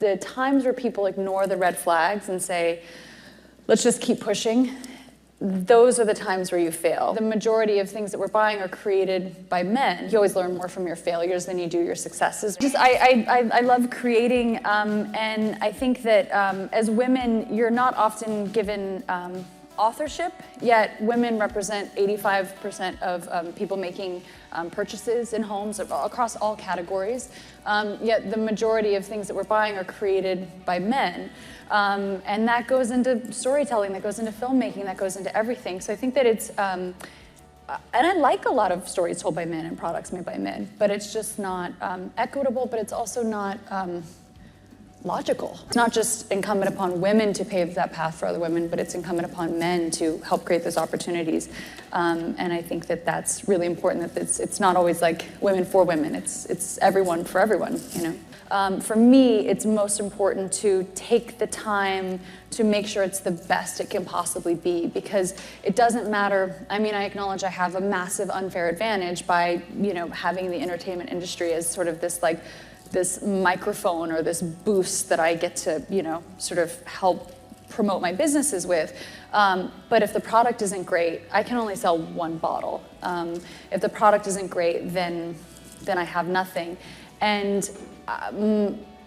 the times where people ignore the red flags and say, let's just keep pushing, those are the times where you fail. The majority of things that we're buying are created by men. You always learn more from your failures than you do your successes. I love creating, and I think that as women, you're not often given authorship, yet women represent 85% of people making purchases in homes across all categories. Yet the majority of things that we're buying are created by men. And that goes into storytelling, that goes into filmmaking, that goes into everything. So I think that it's, and I like a lot of stories told by men and products made by men, but it's just not equitable, but it's also not logical. It's not just incumbent upon women to pave that path for other women, but it's incumbent upon men to help create those opportunities. And I think that that's really important, that it's not always like women for women, it's everyone for everyone, you know. For me, it's most important to take the time to make sure it's the best it can possibly be, because it doesn't matter. I mean, I acknowledge I have a massive unfair advantage by, you know, having the entertainment industry as sort of this like this microphone or this boost that I get to, you know, sort of help promote my businesses with. But if the product isn't great, I can only sell one bottle. If the product isn't great, then I have nothing. And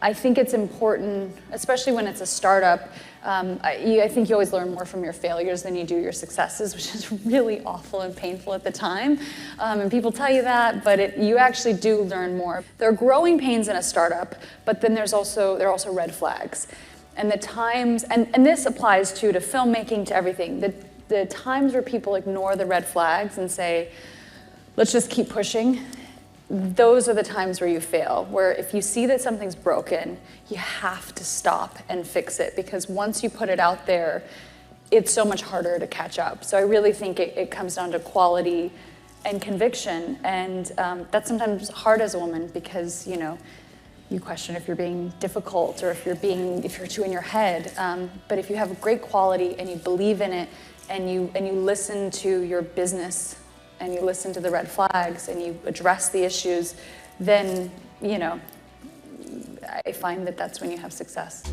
I think it's important, especially when it's a startup, I think you always learn more from your failures than you do your successes, which is really awful and painful at the time. And people tell you that, but you actually do learn more. There are growing pains in a startup, but then there are also red flags. And the times, and this applies too to filmmaking, to everything, the times where people ignore the red flags and say, let's just keep pushing, those are the times where you fail, where if you see that something's broken, you have to stop and fix it, because once you put it out there, it's so much harder to catch up. So I really think it comes down to quality and conviction, and that's sometimes hard as a woman, because, you know, you question if you're being difficult or if you're too in your head. But if you have great quality and you believe in it, and you listen to your business, and you listen to the red flags, and you address the issues, then, you know, I find that that's when you have success.